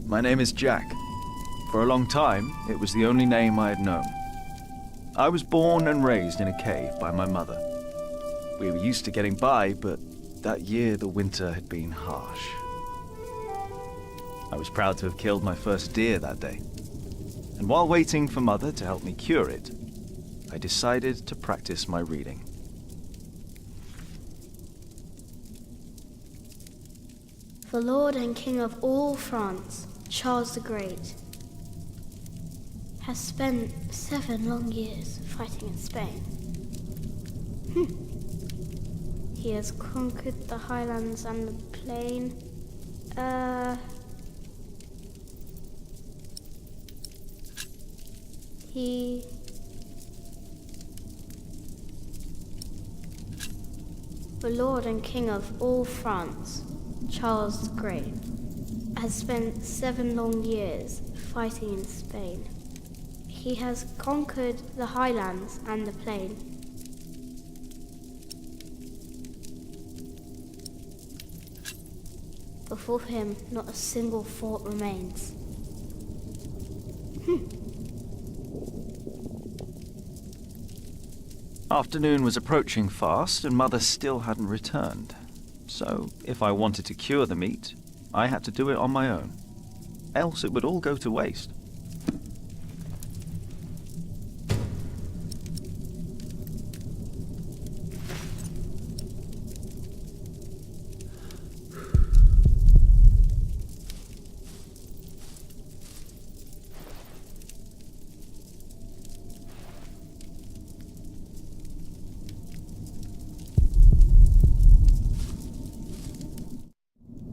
My name is Jack. For a long time, it was the only name I had known. I was born and raised in a cave by my mother. We were used to getting by, but that year the winter had been harsh. I was proud to have killed my first deer that day. And while waiting for Mother to help me cure it, I decided to practice my reading. The Lord and King of all France, Charles the Great, has spent 7 long years fighting in Spain. He has conquered the highlands and the plain. The Lord and King of all France, Charles the Great, has spent 7 long years fighting in Spain. He has conquered the highlands and the plain. Before him, not a single fort remains. Afternoon was approaching fast, and Mother still hadn't returned. So, if I wanted to cure the meat, I had to do it on my own. Else it would all go to waste.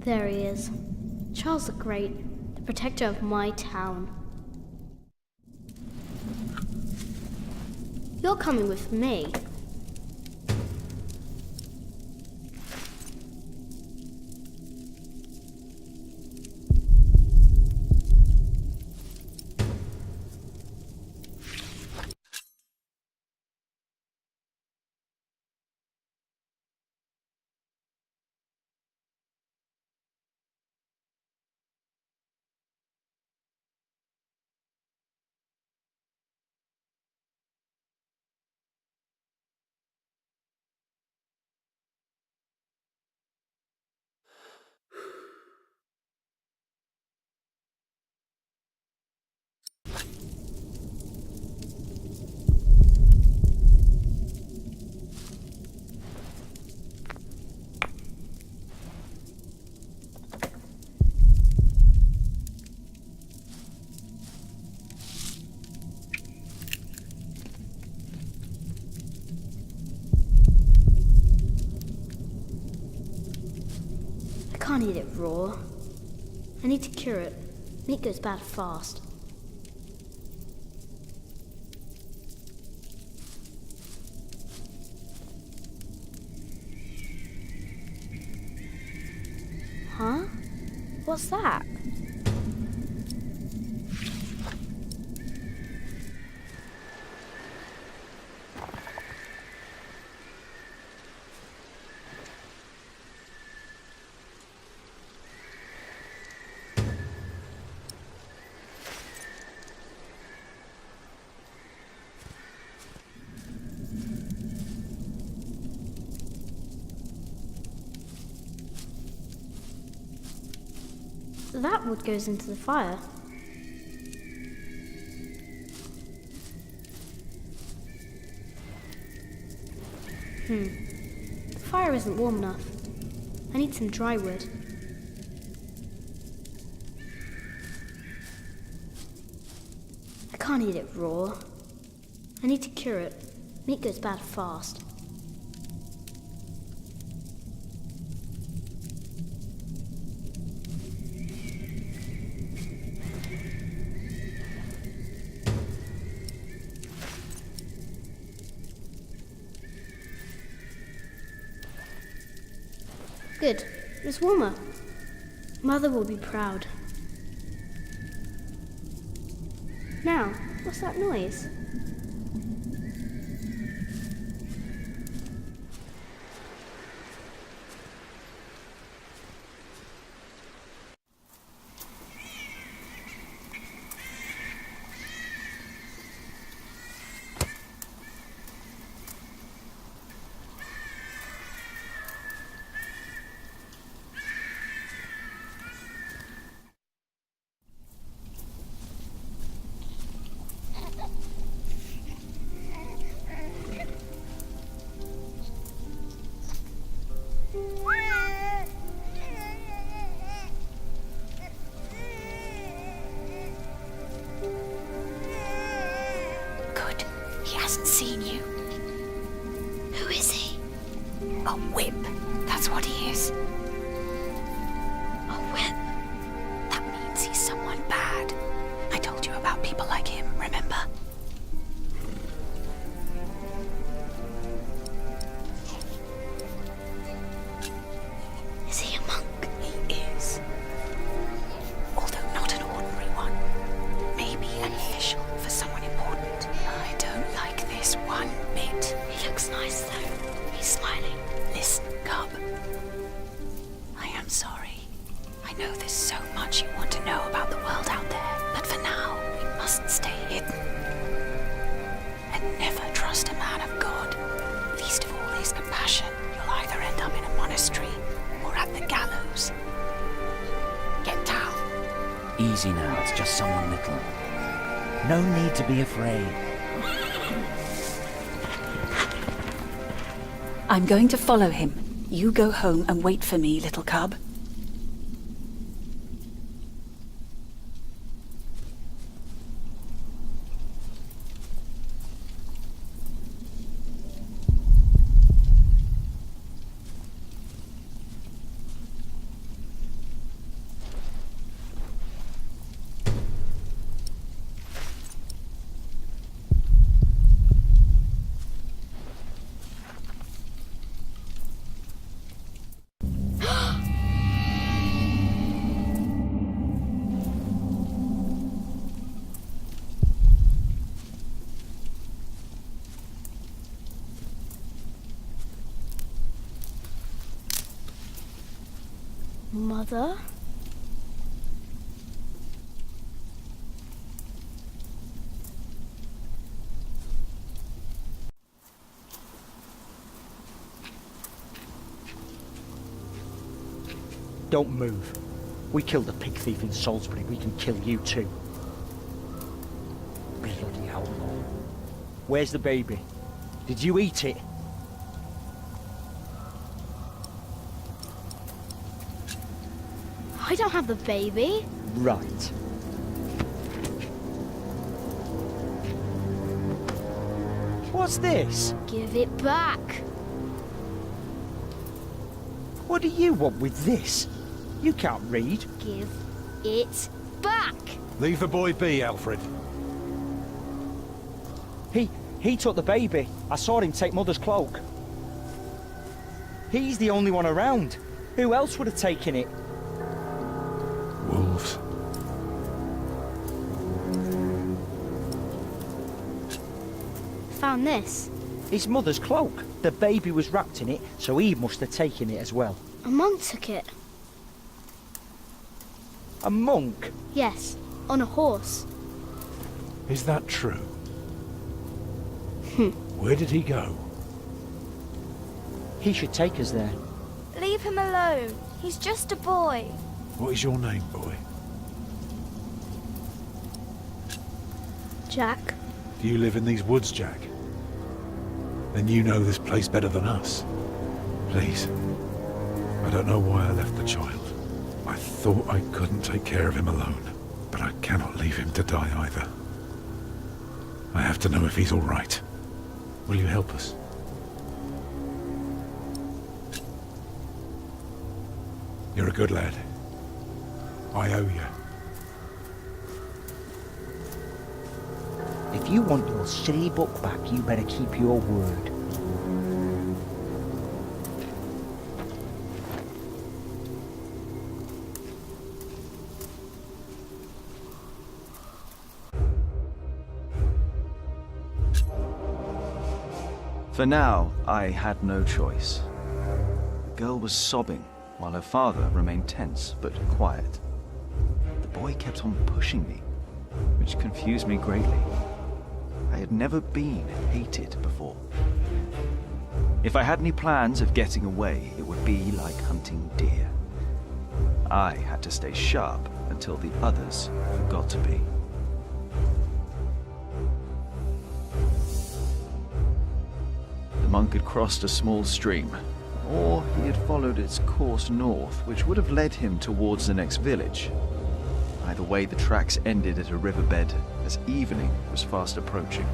There he is. Charles the Great, the protector of my town. You're coming with me. I can't eat it raw. I need to cure it. Meat goes bad fast. Huh? What's that? That wood goes into the fire. The fire isn't warm enough. I need some dry wood. I can't eat it raw. I need to cure it. Meat goes bad fast. Good. It's warmer. Mother will be proud. Now, what's that noise? hasn't seen you. Who is he? A whip, that's what he is. A whip? That means he's someone bad. I told you about people like him, remember? Is he a monk? He is. Although not an ordinary one. Maybe an official for someone important. I don't like this one bit. He looks nice though. He's smiling. Listen, Cub. I am sorry. I know there's so much you want to know about the world out there, but for now, we must stay hidden. And never trust a man of God. Least of all his compassion. You'll either end up in a monastery or at the gallows. Get down. Easy now, it's just someone little. No need to be afraid. I'm going to follow him. You go home and wait for me, little cub. Mother? Don't move. We killed a pig thief in Salisbury, we can kill you too. Bloody outlaw. Where's the baby? Did you eat it? I don't have the baby. Right. What's this? Give it back. What do you want with this? You can't read. Give it back. Leave the boy be, Alfred. He took the baby. I saw him take Mother's cloak. He's the only one around. Who else would have taken it? Wolves. Found this. It's Mother's cloak. The baby was wrapped in it, so he must have taken it as well. A monk took it. A monk? Yes, on a horse. Is that true? Where did he go? He should take us there. Leave him alone. He's just a boy. What is your name, boy? Jack? Do you live in these woods, Jack? Then you know this place better than us. Please. I don't know why I left the child. I thought I couldn't take care of him alone, but I cannot leave him to die either. I have to know if he's all right. Will you help us? You're a good lad. I owe you. If you want your silly book back, you better keep your word. For now, I had no choice. The girl was sobbing, while her father remained tense but quiet. The boy kept on pushing me, which confused me greatly. I had never been hated before. If I had any plans of getting away, it would be like hunting deer. I had to stay sharp until the others got to be. The monk had crossed a small stream, or he had followed its course north, which would have led him towards the next village. Either way, the tracks ended at a riverbed as evening was fast approaching.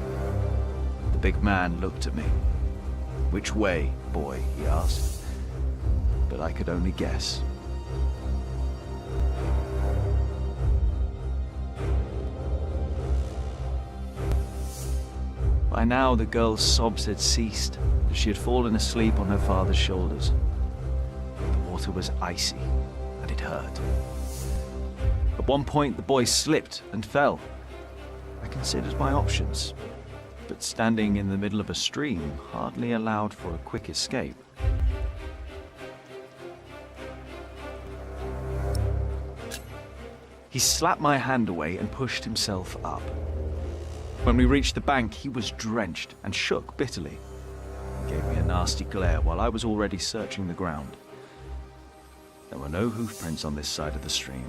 The big man looked at me. "Which way, boy?" he asked. But I could only guess. By now, the girl's sobs had ceased, as she had fallen asleep on her father's shoulders. The water was icy, and it hurt. At one point, the boy slipped and fell. I considered my options, but standing in the middle of a stream hardly allowed for a quick escape. He slapped my hand away and pushed himself up. When we reached the bank, he was drenched and shook bitterly. He gave me a nasty glare while I was already searching the ground. There were no hoofprints on this side of the stream.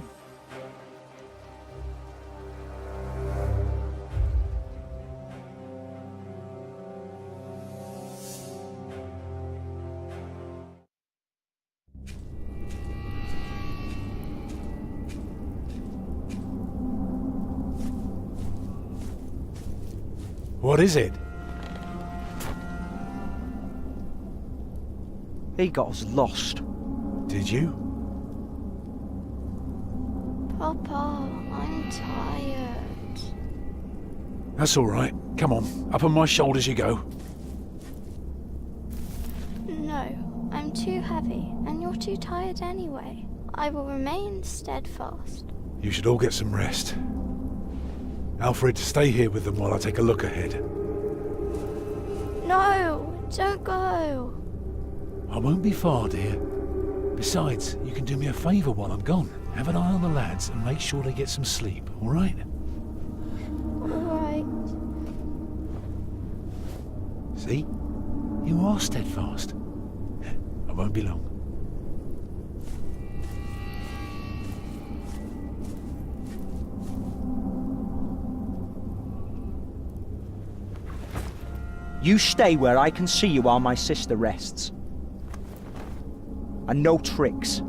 What is it? He got us lost. Did you? Papa, I'm tired. That's all right. Come on, up on my shoulders you go. No, I'm too heavy, and you're too tired anyway. I will remain steadfast. You should all get some rest. Alfred, stay here with them while I take a look ahead. No, don't go. I won't be far, dear. Besides, you can do me a favour while I'm gone. Have an eye on the lads and make sure they get some sleep, all right? All right. See? You are steadfast. I won't be long. You stay where I can see you while my sister rests. And no tricks.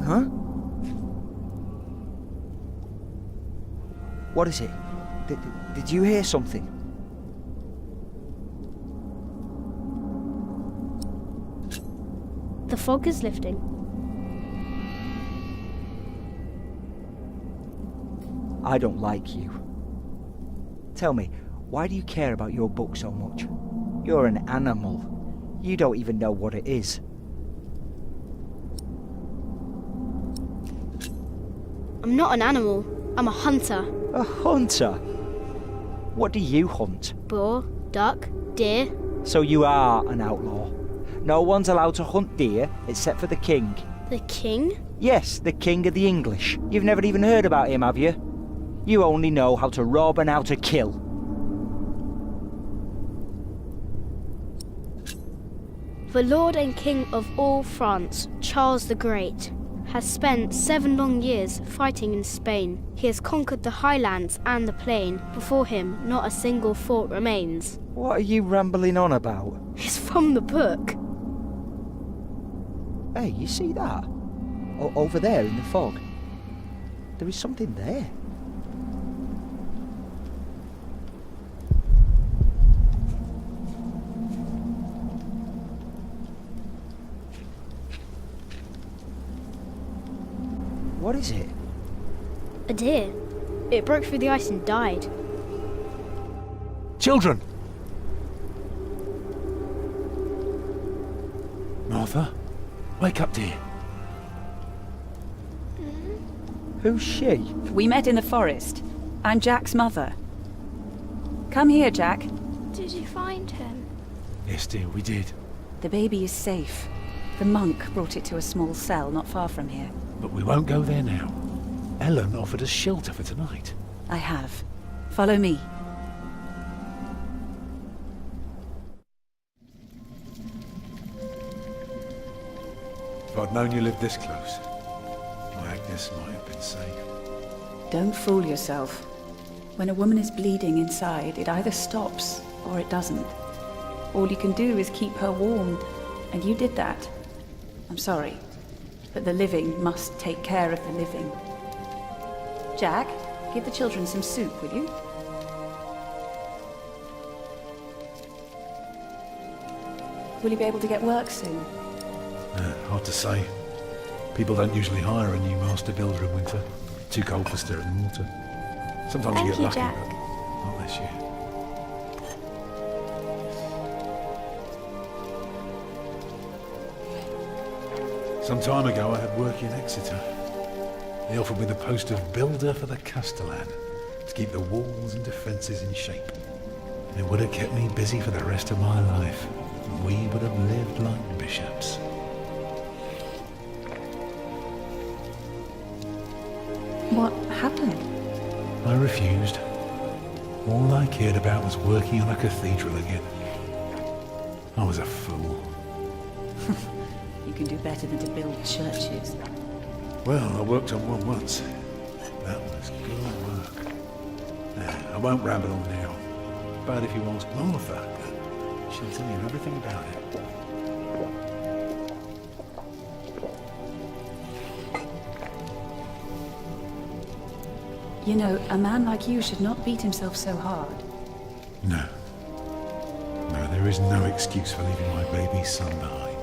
Huh? What is it? Did you hear something? The fog is lifting. I don't like you. Tell me, why do you care about your book so much? You're an animal. You don't even know what it is. I'm not an animal. I'm a hunter. A hunter? What do you hunt? Boar, duck, deer. So you are an outlaw. No one's allowed to hunt deer except for the king. The king? Yes, the king of the English. You've never even heard about him, have you? You only know how to rob and how to kill. The Lord and King of all France, Charles the Great, has spent 7 long years fighting in Spain. He has conquered the highlands and the plain. Before him, not a single fort remains. What are you rambling on about? It's from the book. Hey, you see that? Over there in the fog. There is something there. What is it? A deer. It broke through the ice and died. Children! Martha, wake up, dear. Who's she? We met in the forest. I'm Jack's mother. Come here, Jack. Did you find him? Yes, dear, we did. The baby is safe. The monk brought it to a small cell not far from here. But we won't go there now. Ellen offered us shelter for tonight. I have. Follow me. If I'd known you lived this close, my Agnes might have been safe. Don't fool yourself. When a woman is bleeding inside, it either stops or it doesn't. All you can do is keep her warm, and you did that. I'm sorry, but the living must take care of the living. Jack, give the children some soup, will you? Will you be able to get work soon? Hard to say. People don't usually hire a new master builder in winter. Too cold for stirring water. Sometimes you Thank get you, lucky, Jack. but not this year. Some time ago I had work in Exeter. They offered me the post of builder for the Castellan, to keep the walls and defences in shape. It would have kept me busy for the rest of my life. We would have lived like bishops. What happened? I refused. All I cared about was working on a cathedral again. I was a fool. You can do better than to build churches. Well, I worked on one once. That was good work. I won't ramble on now. But if you ask Martha, she'll tell you everything about it. You know, a man like you should not beat himself so hard. No. No, there is no excuse for leaving my baby son behind.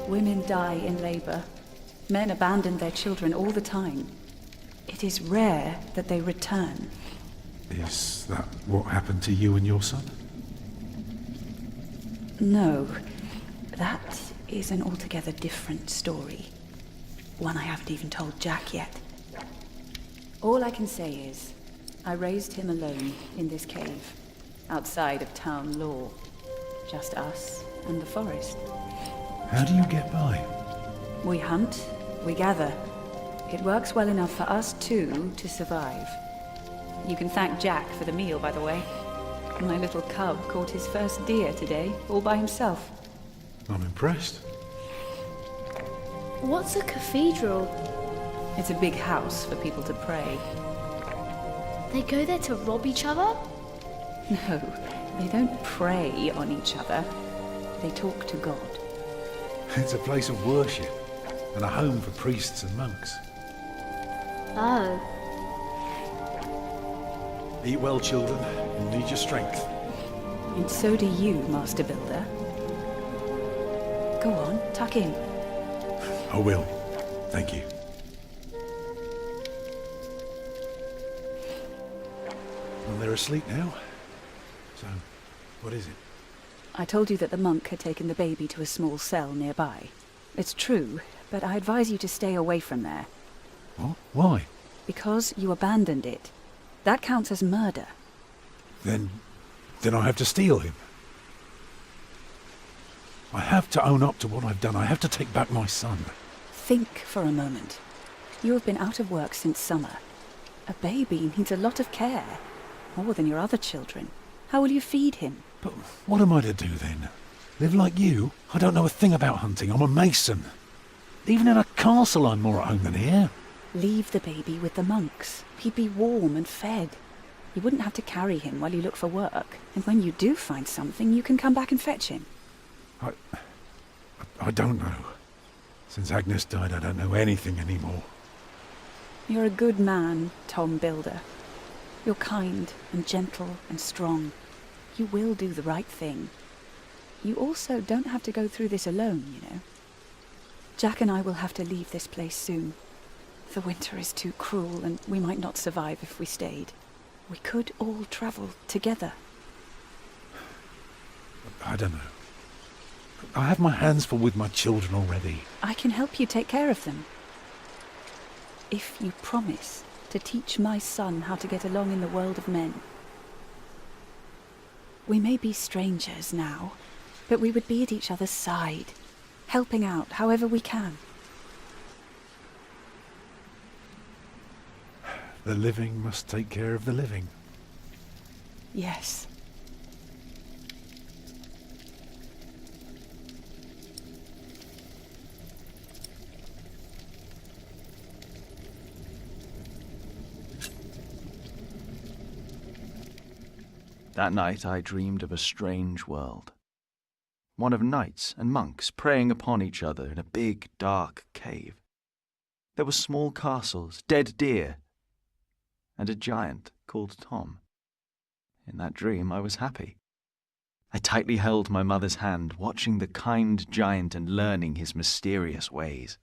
Women die in labor. Men abandon their children all the time. It is rare that they return. Is that what happened to you and your son? No, that is an altogether different story. One I haven't even told Jack yet. All I can say is, I raised him alone in this cave, outside of town law. Just us and the forest. How do you get by? We hunt, we gather. It works well enough for us two to survive. You can thank Jack for the meal, by the way. My little cub caught his first deer today, all by himself. I'm impressed. What's a cathedral? It's a big house for people to pray. They go there to rob each other? No, they don't prey on each other. They talk to God. It's a place of worship and a home for priests and monks. Oh. Eat well, children. You need your strength. And so do you, Master Builder. Go on, tuck in. I will. Thank you. Well, they're asleep now. So, what is it? I told you that the monk had taken the baby to a small cell nearby. It's true, but I advise you to stay away from there. What? Why? Because you abandoned it. That counts as murder. Then I have to steal him. I have to own up to what I've done. I have to take back my son. Think for a moment. You have been out of work since summer. A baby needs a lot of care. More than your other children. How will you feed him? But what am I to do then? Live like you? I don't know a thing about hunting. I'm a mason. Even in a castle I'm more at home than here. Leave the baby with the monks. He'd be warm and fed. You wouldn't have to carry him while you look for work. And when you do find something, you can come back and fetch him. I don't know. Since Agnes died, I don't know anything anymore. You're a good man, Tom Builder. You're kind and gentle and strong. You will do the right thing. You also don't have to go through this alone, you know. Jack and I will have to leave this place soon. The winter is too cruel, and we might not survive if we stayed. We could all travel together. I don't know. I have my hands full with my children already. I can help you take care of them. if you promise to teach my son how to get along in the world of men. We may be strangers now, but we would be at each other's side, helping out however we can. The living must take care of the living. Yes. That night I dreamed of a strange world. One of knights and monks preying upon each other in a big, dark cave. There were small castles, dead deer, and a giant called Tom. In that dream I was happy. I tightly held my mother's hand, watching the kind giant and learning his mysterious ways.